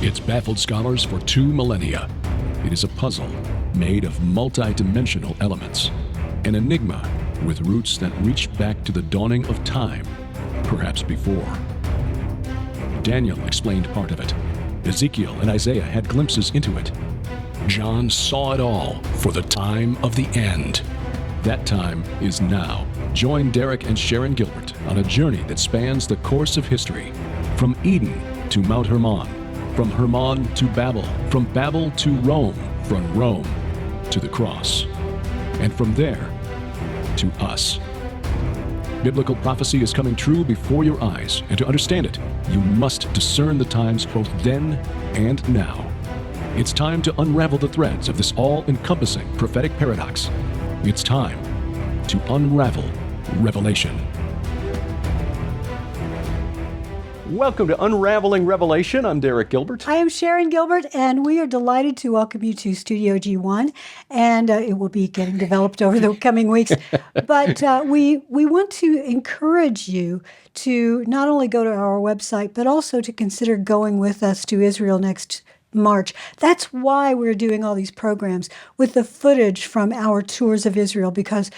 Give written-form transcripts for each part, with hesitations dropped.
It's baffled scholars for 2 millennia. It is a puzzle made of multi-dimensional elements, an enigma with roots that reach back to the dawning of time, perhaps before. Daniel explained part of it. Ezekiel and Isaiah had glimpses into it. John saw it all for the time of the end. That time is now. Join Derek and Sharon Gilbert on a journey that spans the course of history, from Eden to Mount Hermon, from Hermon to Babel, from Babel to Rome, from Rome to the cross, and from there to us. Biblical prophecy is coming true before your eyes, and to understand it, you must discern the times both then and now. It's time to unravel the threads of this all-encompassing prophetic paradox. It's time to unravel Revelation. Welcome to Unraveling Revelation. I'm Derek Gilbert. I am Sharon Gilbert, and we are delighted to welcome you to Studio G1, and it will be getting developed over the coming weeks. But we want to encourage you to not only go to our website, but also to consider going with us to Israel next March. That's why we're doing all these programs with the footage from our tours of Israel, because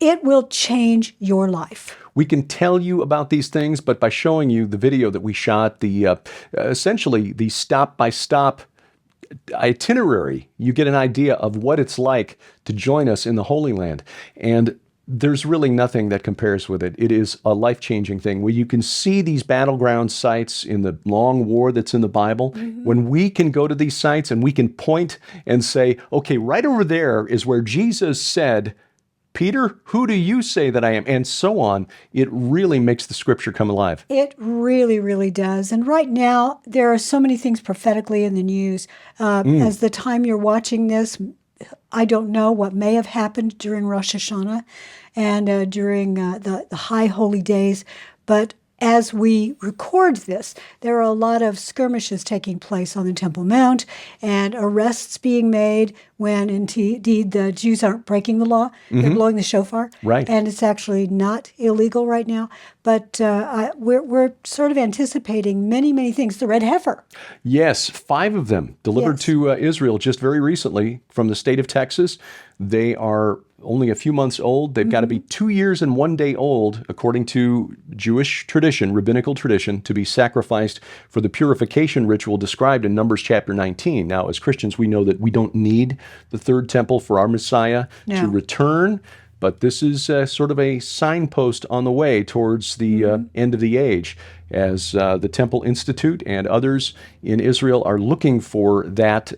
it will change your life. We can tell you about these things, but by showing you the video that we shot, the essentially the stop-by-stop itinerary, you get an idea of what it's like to join us in the Holy Land. And there's really nothing that compares with it. It is a life-changing thing where you can see these battleground sites in the long war that's in the Bible. Mm-hmm. When we can go to these sites and we can point and say, okay, right over there is where Jesus said, Peter, who do you say that I am? And so on. It really makes the scripture come alive. It really, really does. And right now, there are so many things prophetically in the news. As the time you're watching this, I don't know what may have happened during Rosh Hashanah and during the high holy days, but as we record this, there are a lot of skirmishes taking place on the Temple Mount and arrests being made when indeed the Jews aren't breaking the law. Mm-hmm. They're blowing the shofar. Right. And it's actually not illegal right now. But we're sort of anticipating many, many things. The red heifer. Yes, 5 of them delivered to Israel just very recently from the state of Texas. They are only a few months old. They've got to be 2 years and 1 day old, according to Jewish tradition, rabbinical tradition, to be sacrificed for the purification ritual described in Numbers chapter 19. Now, as Christians, we know that we don't need the third temple for our Messiah to return, but this is sort of a signpost on the way towards the end of the age, as the Temple Institute and others in Israel are looking for that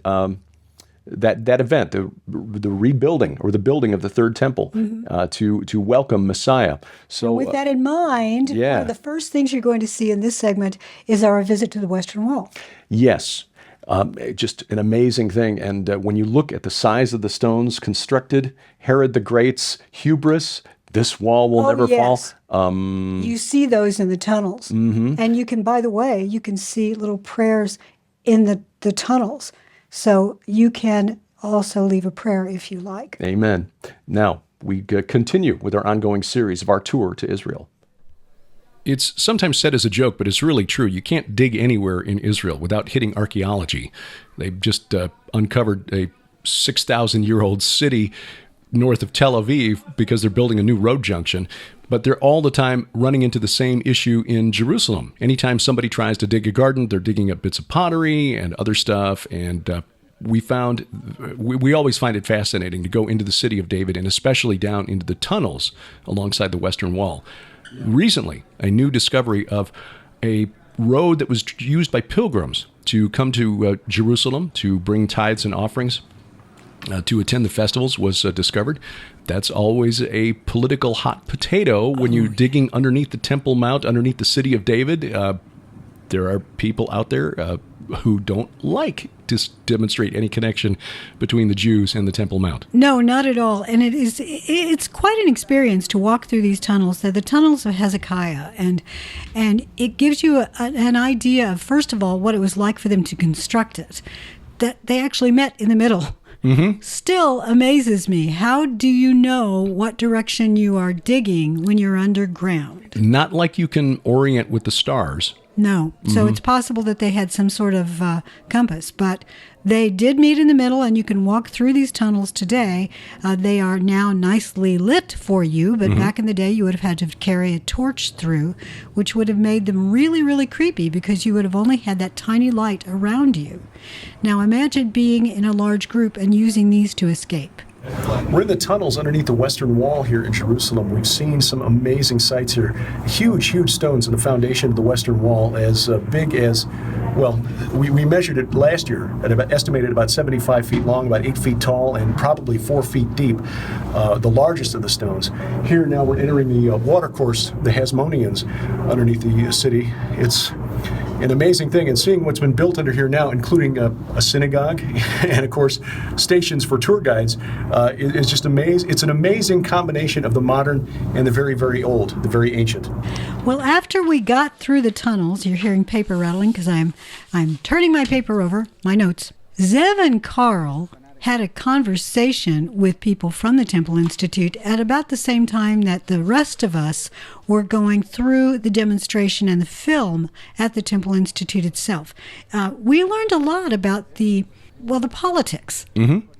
that event, the rebuilding or the building of the third temple, to welcome Messiah. So, with that in mind, one of the first things you're going to see in this segment is our visit to the Western Wall. Yes. Just an amazing thing. And when you look at the size of the stones constructed, Herod the Great's hubris, this wall will never fall. You see those in the tunnels. Mm-hmm. And you can, by the way, you can see little prayers in the tunnels. So you can also leave a prayer if you like. Amen. Now, we continue with our ongoing series of our tour to Israel. It's sometimes said as a joke, but it's really true. You can't dig anywhere in Israel without hitting archaeology. They've just uncovered a 6,000-year-old city north of Tel Aviv because they're building a new road junction. But they're all the time running into the same issue in Jerusalem. Anytime somebody tries to dig a garden, they're digging up bits of pottery and other stuff. And we always find it fascinating to go into the city of David, and especially down into the tunnels alongside the Western Wall. Recently, a new discovery of a road that was used by pilgrims to come to Jerusalem to bring tithes and offerings to attend the festivals was discovered. That's always a political hot potato when you're digging underneath the Temple Mount, underneath the city of David. There are people out there who don't like to demonstrate any connection between the Jews and the Temple Mount. No, not at all. And it's quite an experience to walk through these tunnels. They're the tunnels of Hezekiah. And it gives you an idea of, first of all, what it was like for them to construct it. That they actually met in the middle. Mm-hmm. Still amazes me. How do you know what direction you are digging when you're underground? Not like you can orient with the stars. No. So it's possible that they had some sort of compass, but they did meet in the middle, and you can walk through these tunnels today. They are now nicely lit for you, but back in the day you would have had to carry a torch through, which would have made them really, really creepy because you would have only had that tiny light around you. Now imagine being in a large group and using these to escape. We're in the tunnels underneath the Western Wall here in Jerusalem. We've seen some amazing sights here. Huge, huge stones in the foundation of the Western Wall, as big as, well, we measured it last year at estimated about 75 feet long, about 8 feet tall, and probably 4 feet deep, the largest of the stones. Here now we're entering the watercourse, the Hasmoneans, underneath the city. It's an amazing thing, and seeing what's been built under here now, including a synagogue and, of course, stations for tour guides, is just amazing. It's an amazing combination of the modern and the very, very old, the very ancient. Well, after we got through the tunnels, you're hearing paper rattling because I'm turning my paper over, my notes. Zev and Carl had a conversation with people from the Temple Institute at about the same time that the rest of us were going through the demonstration and the film at the Temple Institute itself. We learned a lot about the politics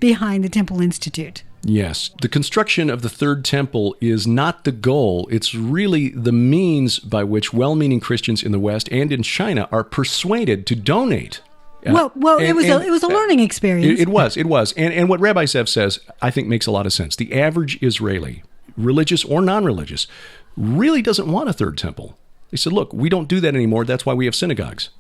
behind the Temple Institute. Yes. The construction of the third temple is not the goal. It's really the means by which well-meaning Christians in the West and in China are persuaded to donate. It was a learning experience. It was. And what Rabbi Zev says, I think, makes a lot of sense. The average Israeli, religious or non-religious, really doesn't want a third temple. They said, look, we don't do that anymore. That's why we have synagogues.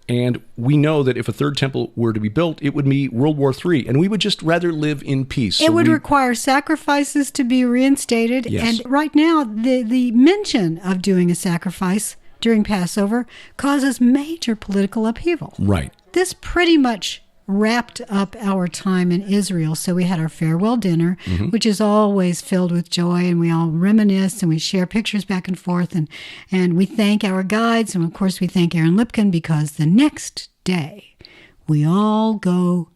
And we know that if a third temple were to be built, it would be World War III, and we would just rather live in peace. It would require sacrifices to be reinstated. Yes. And right now, the mention of doing a sacrifice during Passover causes major political upheaval. Right. This pretty much wrapped up our time in Israel. So we had our farewell dinner, which is always filled with joy, and we all reminisce and we share pictures back and forth, and we thank our guides, and of course we thank Aaron Lipkin, because the next day we all go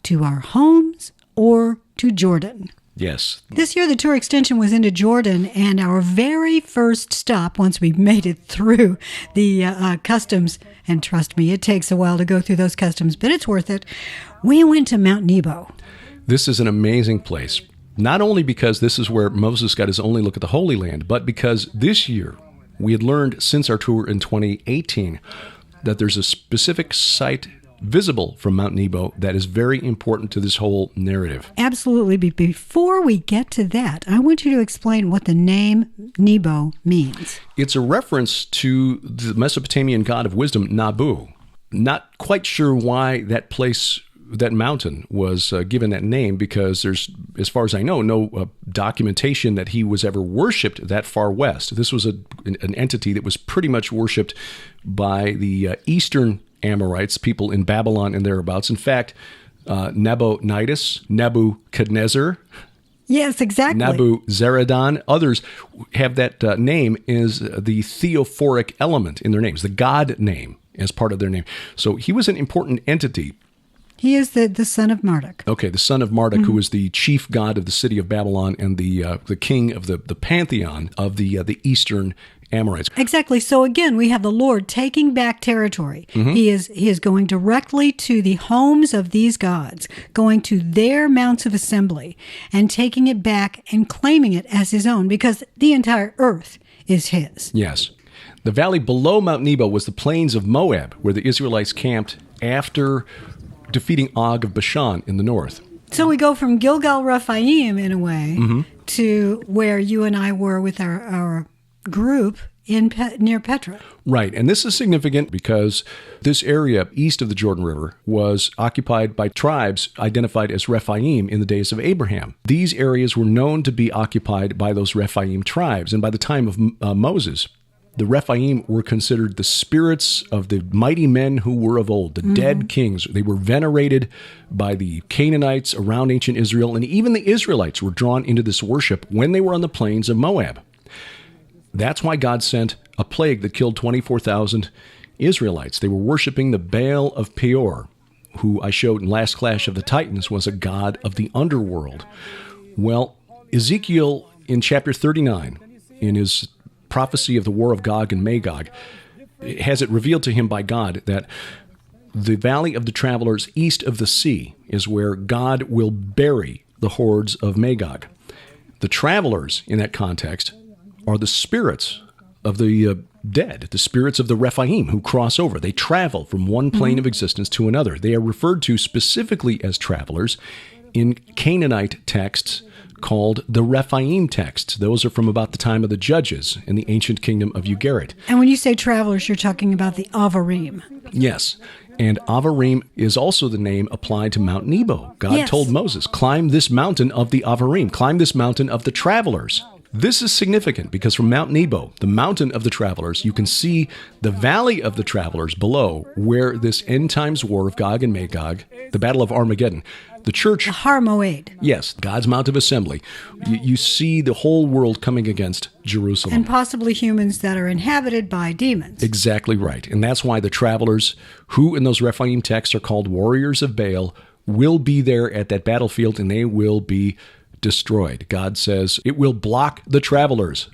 to our homes or to Jordan. Yes. This year, the tour extension was into Jordan, and our very first stop, once we made it through the customs, and trust me, it takes a while to go through those customs, but it's worth it, we went to Mount Nebo. This is an amazing place, not only because this is where Moses got his only look at the Holy Land, but because this year we had learned since our tour in 2018 that there's a specific site visible from Mount Nebo that is very important to this whole narrative. Absolutely. But before we get to that, I want you to explain what the name Nebo means. It's a reference to the Mesopotamian god of wisdom, Nabu. Not quite sure why that place, that mountain, was given that name, because there's, as far as I know, no documentation that he was ever worshipped that far west. This was an entity that was pretty much worshipped by the Eastern Amorites, people in Babylon and thereabouts. In fact, Nabonidus, Nebuchadnezzar, yes, exactly, Nebuzaradan, others have that name as the theophoric element in their names, the god name as part of their name. So he was an important entity. He is the son of Marduk. Okay, the son of Marduk, who was the chief god of the city of Babylon and the king of the pantheon of the Eastern Amorites. Exactly. So again, we have the Lord taking back territory. He is going directly to the homes of these gods, going to their mounts of assembly and taking it back and claiming it as his own, because the entire earth is his. Yes. The valley below Mount Nebo was the plains of Moab, where the Israelites camped after defeating Og of Bashan in the north. So we go from Gilgal Rephaim, in a way, to where you and I were with our group near Petra. Right, and this is significant because this area east of the Jordan River was occupied by tribes identified as Rephaim in the days of Abraham. These areas were known to be occupied by those Rephaim tribes, and by the time of Moses, the Rephaim were considered the spirits of the mighty men who were of old, the dead kings. They were venerated by the Canaanites around ancient Israel, and even the Israelites were drawn into this worship when they were on the plains of Moab. That's why God sent a plague that killed 24,000 Israelites. They were worshiping the Baal of Peor, who I showed in Last Clash of the Titans was a god of the underworld. Well, Ezekiel in chapter 39, in his prophecy of the war of Gog and Magog, has it revealed to him by God that the valley of the travelers east of the sea is where God will bury the hordes of Magog. The travelers in that context are the spirits of the dead, the spirits of the Rephaim who cross over. They travel from one plane of existence to another. They are referred to specifically as travelers in Canaanite texts called the Rephaim texts. Those are from about the time of the Judges in the ancient kingdom of Ugarit. And when you say travelers, you're talking about the Avarim. Yes. And Avarim is also the name applied to Mount Nebo. God told Moses, climb this mountain of the Avarim, climb this mountain of the travelers. This is significant because from Mount Nebo, the mountain of the travelers, you can see the valley of the travelers below where this end times war of Gog and Magog, the Battle of Armageddon, the church... The Har Moed. Yes, God's Mount of Assembly. You see the whole world coming against Jerusalem. And possibly humans that are inhabited by demons. Exactly right. And that's why the travelers, who in those Rephaim texts are called warriors of Baal, will be there at that battlefield and they will be destroyed. God says it will block the travelers.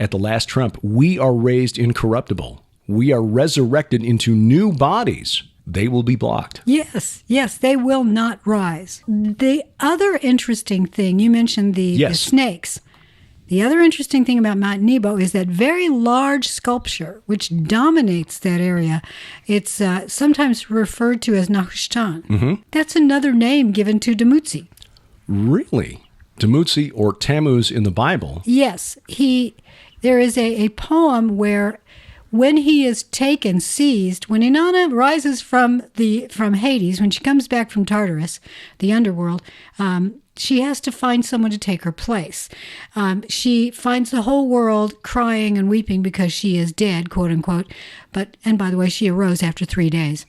At the last trump, we are raised incorruptible. We are resurrected into new bodies. They will be blocked. Yes, they will not rise. The other interesting thing, you mentioned the snakes. The other interesting thing about Mount Nebo is that very large sculpture, which dominates that area. It's sometimes referred to as Nehushtan. Mm-hmm. That's another name given to Dumuzi. Really? Dumuzi or Tammuz in the Bible? Yes. There is a poem where when he is taken, seized, when Inanna rises from Hades, when she comes back from Tartarus, the underworld, she has to find someone to take her place. She finds the whole world crying and weeping because she is dead, quote unquote. And by the way, she arose after 3 days.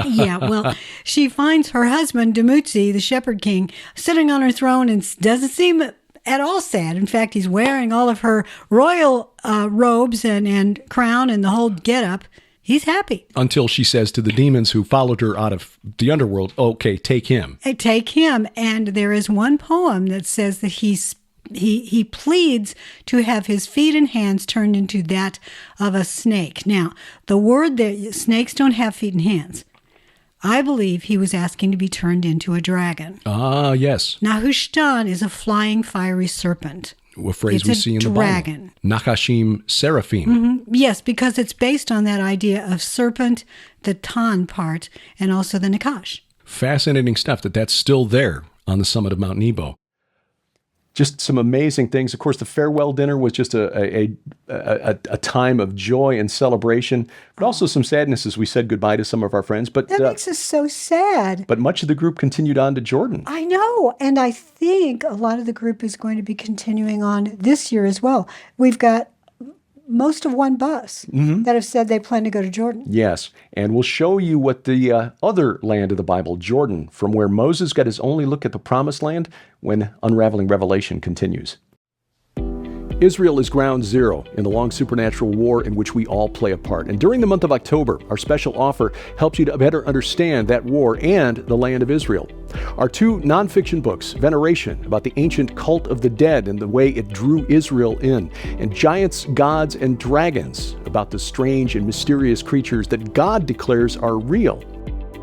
Yeah, well, she finds her husband, Dumuzi, the shepherd king, sitting on her throne and doesn't seem at all sad. In fact, he's wearing all of her royal robes and crown and the whole getup. He's happy. Until she says to the demons who followed her out of the underworld, okay, take him. Take him. And there is one poem that says that he pleads to have his feet and hands turned into that of a snake. Now, the word that snakes don't have feet and hands. I believe he was asking to be turned into a dragon. Ah, yes. Nehushtan is a flying, fiery serpent. A phrase we see in the Bible. It's a dragon. Nachashim seraphim. Mm-hmm. Yes, because it's based on that idea of serpent, the tan part, and also the nakash. Fascinating stuff that's still there on the summit of Mount Nebo. Just some amazing things. Of course, the farewell dinner was just a time of joy and celebration, but also some sadness as we said goodbye to some of our friends. But that makes us so sad. But much of the group continued on to Jordan. I know, and I think a lot of the group is going to be continuing on this year as well. We've got most of one bus that have said they plan to go to Jordan. Yes, and we'll show you what the other land of the Bible, Jordan, from where Moses got his only look at the promised land when Unraveling Revelation continues. Israel is ground zero in the long supernatural war in which we all play a part. And during the month of October, our special offer helps you to better understand that war and the land of Israel. Our two nonfiction books, Veneration, about the ancient cult of the dead and the way it drew Israel in, and Giants, Gods, and Dragons, about the strange and mysterious creatures that God declares are real.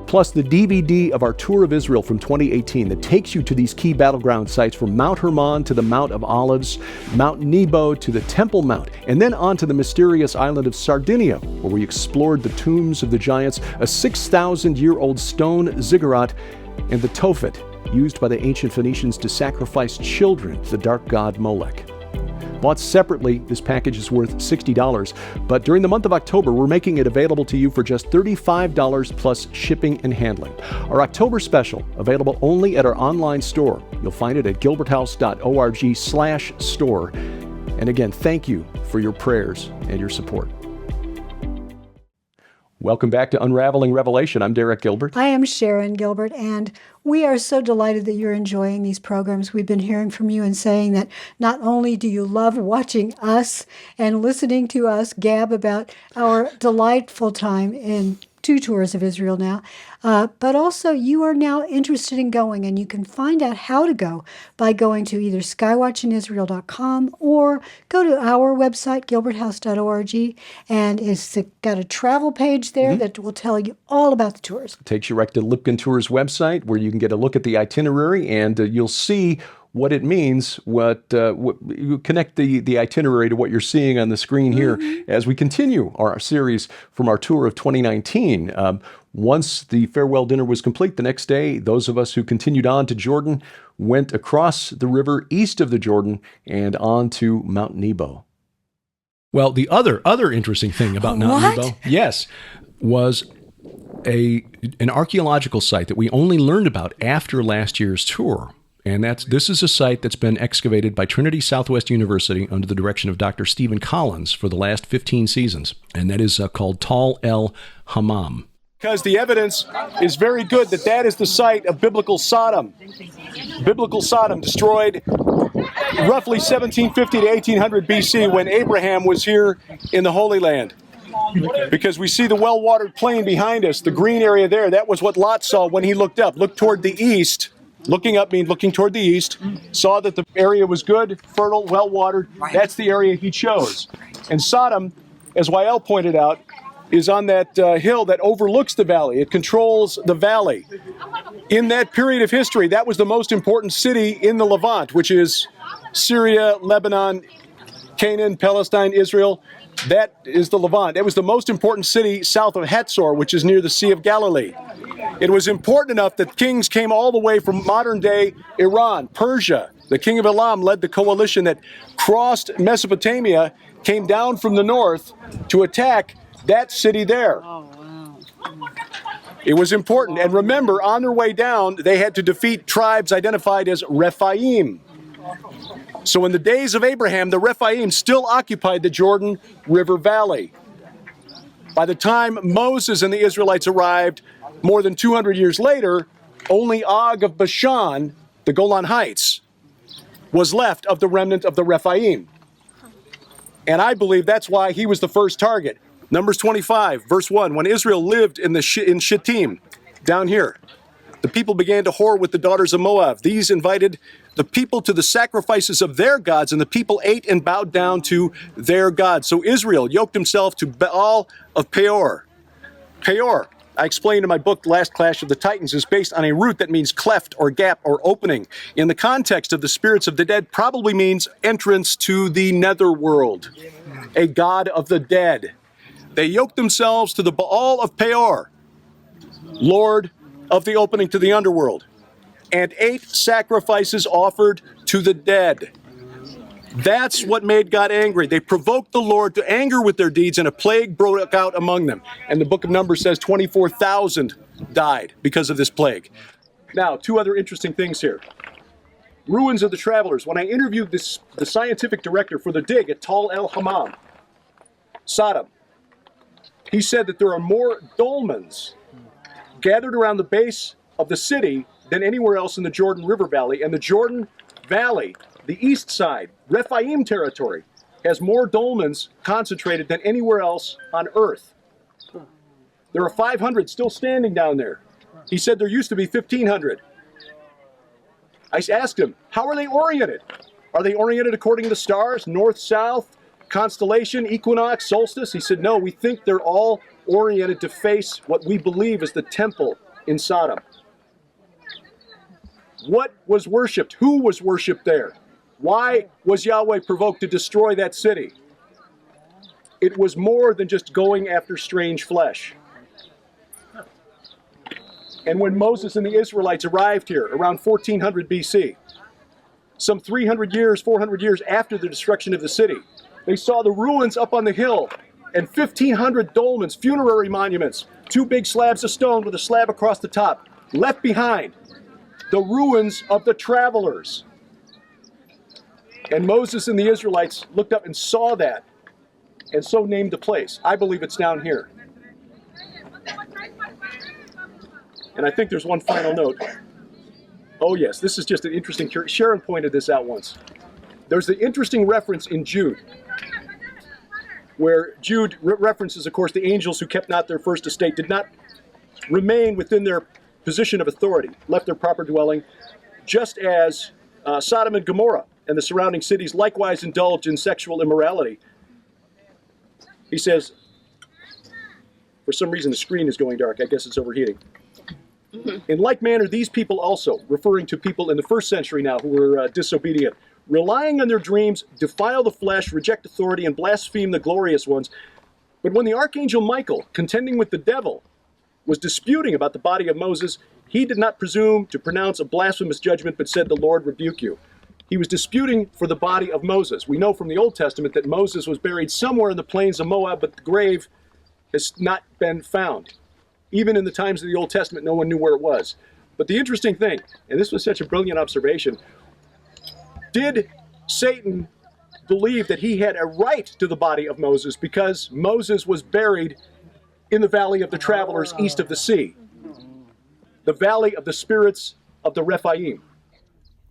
Plus the DVD of our tour of Israel from 2018 that takes you to these key battleground sites from Mount Hermon to the Mount of Olives, Mount Nebo to the Temple Mount, and then on to the mysterious island of Sardinia, where we explored the tombs of the giants, a 6,000-year-old stone ziggurat, and the Tophet, used by the ancient Phoenicians to sacrifice children to the dark god Molech. Bought separately, this package is worth $60, but during the month of October, we're making it available to you for just $35 plus shipping and handling. Our October special, available only at our online store. You'll find it at gilberthouse.org/store. And again, thank you for your prayers and your support. Welcome back to Unraveling Revelation. I'm Derek Gilbert. I am Sharon Gilbert, and we are so delighted that you're enjoying these programs. We've been hearing from you and saying that not only do you love watching us and listening to us gab about our delightful time in 2 tours of Israel now. But also, you are now interested in going, and you can find out how to go by going to either skywatchingisrael.com or go to our website, gilberthouse.org, and it's got a travel page there that will tell you all about the tours. It takes you right to Lipkin Tours website where you can get a look at the itinerary, and you'll see what it means, you connect the itinerary to what you're seeing on the screen here as we continue our series from our tour of 2019. Once the farewell dinner was complete, the next day, those of us who continued on to Jordan went across the river east of the Jordan and on to Mount Nebo. Well, the other interesting thing about Mount Nebo, yes, was an archaeological site that we only learned about after last year's tour. And this is a site that's been excavated by Trinity Southwest University under the direction of Dr. Stephen Collins for the last 15 seasons. And that is called Tal El Hammam. Because the evidence is very good that is the site of biblical Sodom. Biblical Sodom destroyed roughly 1750 to 1800 BC when Abraham was here in the Holy Land. Because we see the well-watered plain behind us, the green area there, that was what Lot saw when he looked up. Looked toward the east. Looking up means looking toward the east, saw that the area was good, fertile, well-watered. That's the area he chose. And Sodom, as Wael pointed out, is on that hill that overlooks the valley. It controls the valley. In that period of history, that was the most important city in the Levant, which is Syria, Lebanon, Canaan, Palestine, Israel. That is the Levant. It was the most important city south of Hatzor, which is near the Sea of Galilee. It was important enough that kings came all the way from modern-day Iran, Persia. The king of Elam led the coalition that crossed Mesopotamia, came down from the north to attack that city there. It was important. And remember, on their way down, they had to defeat tribes identified as Rephaim. So in the days of Abraham, the Rephaim still occupied the Jordan River Valley. By the time Moses and the Israelites arrived, more than 200 years later, only Og of Bashan, the Golan Heights, was left of the remnant of the Rephaim. And I believe that's why he was the first target. Numbers 25, verse 1, when Israel lived in Shittim, down here, the people began to whore with the daughters of Moab. These invited the people to the sacrifices of their gods, and the people ate and bowed down to their gods. So Israel yoked himself to Baal of Peor. Peor, I explained in my book, Last Clash of the Titans, is based on a root that means cleft or gap or opening. In the context of the spirits of the dead, probably means entrance to the netherworld, a god of the dead. They yoked themselves to the Baal of Peor, lord of the opening to the underworld, and ate sacrifices offered to the dead. That's what made God angry. They provoked the Lord to anger with their deeds, and a plague broke out among them. And the book of Numbers says 24,000 died because of this plague. Now, 2 other interesting things here. Ruins of the travelers. When I interviewed the scientific director for the dig at Tal El Hammam, Sodom, he said that there are more dolmens gathered around the base of the city than anywhere else in the Jordan River Valley. And the Jordan Valley, the east side, Rephaim territory, has more dolmens concentrated than anywhere else on earth. There are 500 still standing down there. He said there used to be 1,500. I asked him, how are they oriented? Are they oriented according to the stars, north, south, constellation, equinox, solstice? He said, no, we think they're all oriented to face what we believe is the temple in Sodom. What was worshipped? Who was worshipped there? Why was Yahweh provoked to destroy that city? It was more than just going after strange flesh. And when Moses and the Israelites arrived here around 1400 BC, some 300 years, 400 years after the destruction of the city, they saw the ruins up on the hill and 1,500 dolmens, funerary monuments, 2 big slabs of stone with a slab across the top, left behind. The ruins of the travelers. And Moses and the Israelites looked up and saw that, and so named the place. I believe it's down here. And I think there's one final note. Oh yes, this is just an interesting, Sharon pointed this out once. There's the interesting reference in Jude. where Jude references, of course, the angels who kept not their first estate, did not remain within their position of authority, left their proper dwelling, just as Sodom and Gomorrah and the surrounding cities likewise indulged in sexual immorality. He says, for some reason the screen is going dark. I guess it's overheating. In like manner, these people also, referring to people in the first century now who were disobedient, relying on their dreams, defile the flesh, reject authority, and blaspheme the glorious ones. But when the archangel Michael, contending with the devil, was disputing about the body of Moses, he did not presume to pronounce a blasphemous judgment, but said, "The Lord rebuke you." He was disputing for the body of Moses. We know from the Old Testament that Moses was buried somewhere in the plains of Moab, but the grave has not been found. Even in the times of the Old Testament, no one knew where it was. But the interesting thing, and this was such a brilliant observation, did Satan believe that he had a right to the body of Moses because Moses was buried in the valley of the travelers east of the sea, the valley of the spirits of the Rephaim?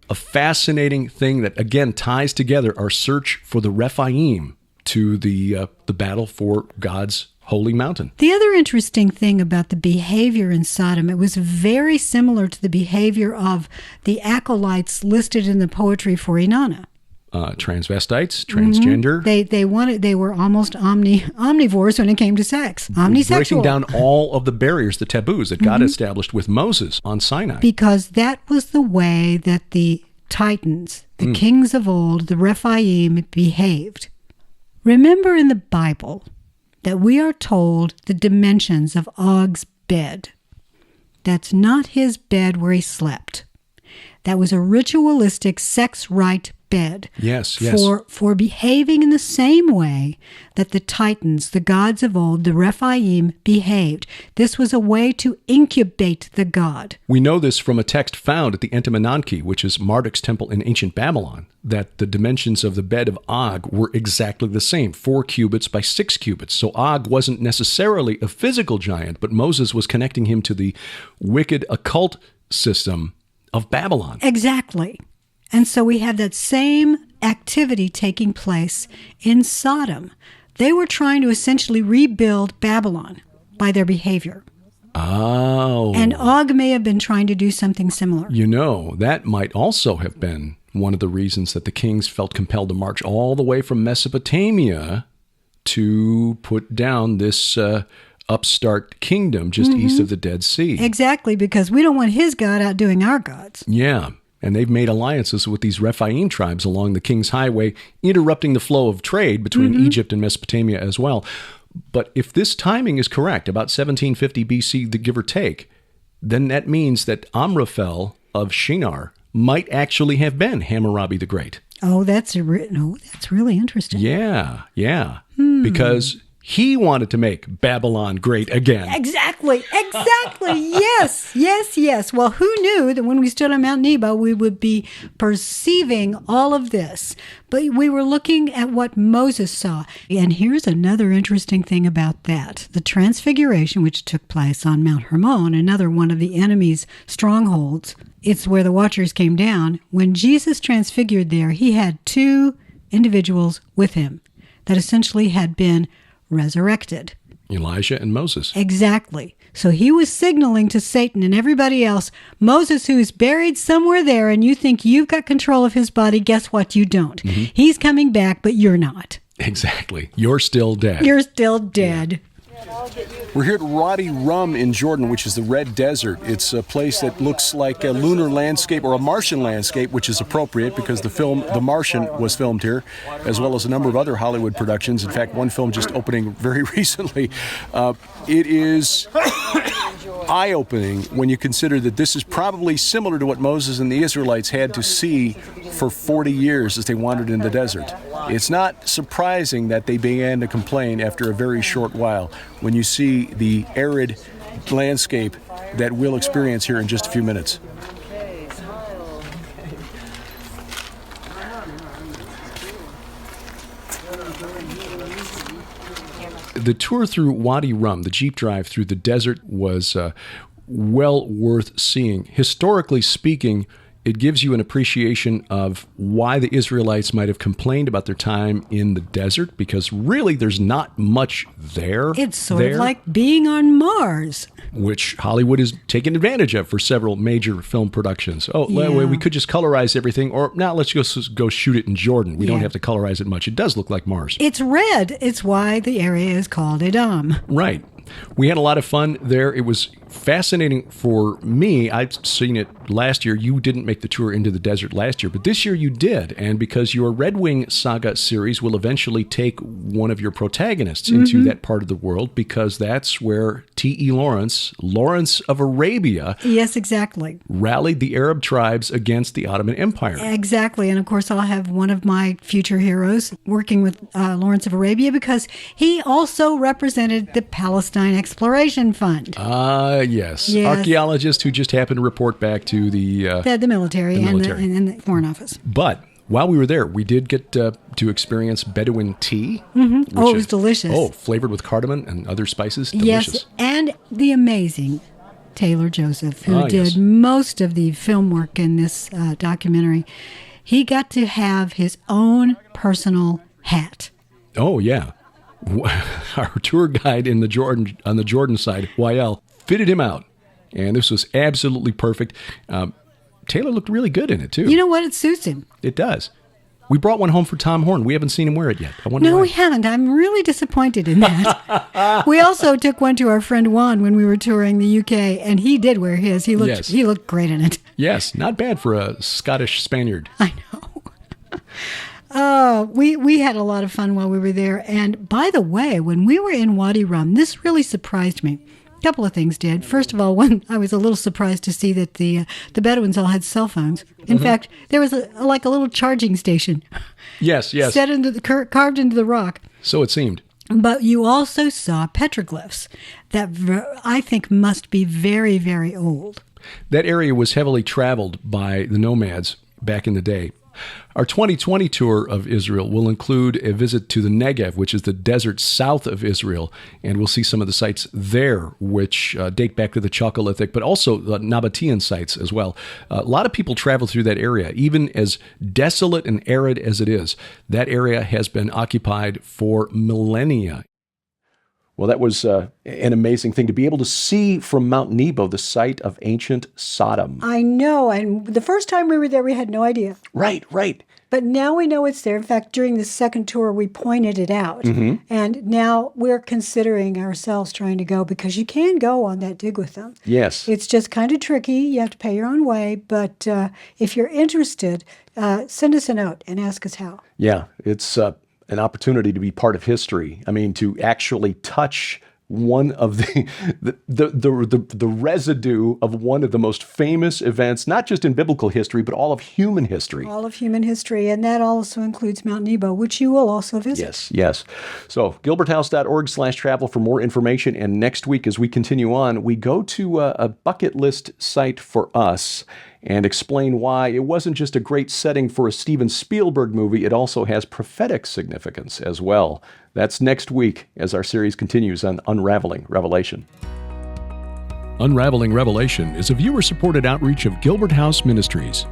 A fascinating thing that, again, ties together our search for the Rephaim to the battle for God's holy mountain. The other interesting thing about the behavior in Sodom, it was very similar to the behavior of the acolytes listed in the poetry for Inanna. Transvestites, transgender. They were almost omnivores when it came to sex. Omnisexual. Breaking down all of the barriers, the taboos that God established with Moses on Sinai. Because that was the way that the Titans, the kings of old, the Rephaim, behaved. Remember in the Bible that we are told the dimensions of Og's bed. That's not his bed where he slept. That was a ritualistic sex rite bed. Yes. For behaving in the same way that the Titans, the gods of old, the Rephaim, behaved. This was a way to incubate the god. We know this from a text found at the Entemenanke, which is Marduk's temple in ancient Babylon, that the dimensions of the bed of Og were exactly the same, 4 cubits by 6 cubits. So Og wasn't necessarily a physical giant, but Moses was connecting him to the wicked occult system of Babylon. Exactly. And so we have that same activity taking place in Sodom. They were trying to essentially rebuild Babylon by their behavior. Oh. And Og may have been trying to do something similar. You know, that might also have been one of the reasons that the kings felt compelled to march all the way from Mesopotamia to put down this upstart kingdom just east of the Dead Sea. Exactly, because we don't want his God outdoing our gods. Yeah. And they've made alliances with these Rephaim tribes along the King's Highway, interrupting the flow of trade between Egypt and Mesopotamia as well. But if this timing is correct, about 1750 BC, the give or take, then that means that Amraphel of Shinar might actually have been Hammurabi the Great. Oh, that's really interesting. Yeah. Because he wanted to make Babylon great again. Exactly. Yes. Well, who knew that when we stood on Mount Nebo, we would be perceiving all of this? But we were looking at what Moses saw. And here's another interesting thing about that. The transfiguration, which took place on Mount Hermon, another one of the enemy's strongholds. It's where the watchers came down. When Jesus transfigured there, he had 2 individuals with him that essentially had been resurrected. Elijah and Moses. Exactly. So he was signaling to Satan and everybody else, Moses, who's buried somewhere there, and you think you've got control of his body, guess what? You don't. He's coming back, but you're not. Exactly. You're still dead. You're still dead. We're here at Wadi Rum in Jordan, which is the Red Desert. It's a place that looks like a lunar landscape or a Martian landscape, which is appropriate because the film The Martian was filmed here, as well as a number of other Hollywood productions. In fact, one film just opening very recently. It is eye-opening when you consider that this is probably similar to what Moses and the Israelites had to see for 40 years as they wandered in the desert. It's not surprising that they began to complain after a very short while when you see the arid landscape that we'll experience here in just a few minutes. The tour through Wadi Rum, the Jeep drive through the desert, was well worth seeing. Historically speaking, it gives you an appreciation of why the Israelites might have complained about their time in the desert, because really there's not much there. It's sort of like being on Mars, which Hollywood is taking advantage of for several major film productions. Oh, we could just colorize everything, or now let's go shoot it in Jordan. We don't have to colorize it much. It does look like Mars. It's red. It's why the area is called Edom. Right. We had a lot of fun there. It was fascinating for me. I'd seen it last year. You didn't make the tour into the desert last year, but this year you did. And because your Red Wing Saga series will eventually take one of your protagonists into that part of the world, because that's where T.E. Lawrence of Arabia, yes, exactly, rallied the Arab tribes against the Ottoman Empire. Exactly. And of course, I'll have one of my future heroes working with Lawrence of Arabia, because he also represented the Palestine Exploration Fund. Yes. Archaeologists who just happened to report back to the military. And the Foreign Office. But while we were there, we did get to experience Bedouin tea. It was delicious. Oh, flavored with cardamom and other spices. Delicious. Yes, and the amazing Taylor Joseph, who did most of the film work in this documentary. He got to have his own personal hat. Oh, yeah. Our tour guide on the Jordan side, YL, fitted him out, and this was absolutely perfect. Taylor looked really good in it too. You know what? It suits him. It does. We brought one home for Tom Horn. We haven't seen him wear it yet. I wonder why. We haven't. I'm really disappointed in that. We also took one to our friend Juan when we were touring the UK, and he did wear his. He looked great in it. Yes, not bad for a Scottish Spaniard. I know. We had a lot of fun while we were there. And by the way, when we were in Wadi Rum, this really surprised me. A couple of things did. First of all, one, I was a little surprised to see that the Bedouins all had cell phones. In fact, there was a little charging station. Yes. Set carved into the rock. So it seemed. But you also saw petroglyphs that I think must be very, very old. That area was heavily traveled by the nomads back in the day. Our 2020 tour of Israel will include a visit to the Negev, which is the desert south of Israel, and we'll see some of the sites there, which date back to the Chalcolithic, but also Nabatean sites as well. A lot of people travel through that area. Even as desolate and arid as it is, that area has been occupied for millennia. Well, that was an amazing thing to be able to see from Mount Nebo, the site of ancient Sodom. I know, and the first time we were there, we had no idea. Right. But now we know it's there. In fact, during the second tour, we pointed it out. And now we're considering ourselves trying to go, because you can go on that dig with them. Yes. It's just kind of tricky. You have to pay your own way. But if you're interested, send us a note and ask us how. Yeah, it's an opportunity to be part of history. I mean, to actually touch one of the residue of one of the most famous events, not just in biblical history, but all of human history. All of human history, and that also includes Mount Nebo, which you will also visit. Yes. So, gilberthouse.org/travel for more information. And next week, as we continue on, we go to a bucket list site for us and explain why it wasn't just a great setting for a Steven Spielberg movie, it also has prophetic significance as well. That's next week as our series continues on Unraveling Revelation. Unraveling Revelation is a viewer-supported outreach of Gilbert House Ministries.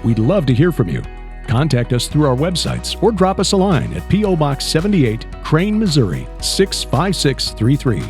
We'd love to hear from you. Contact us through our websites or drop us a line at P.O. Box 78, Crane, Missouri 65633.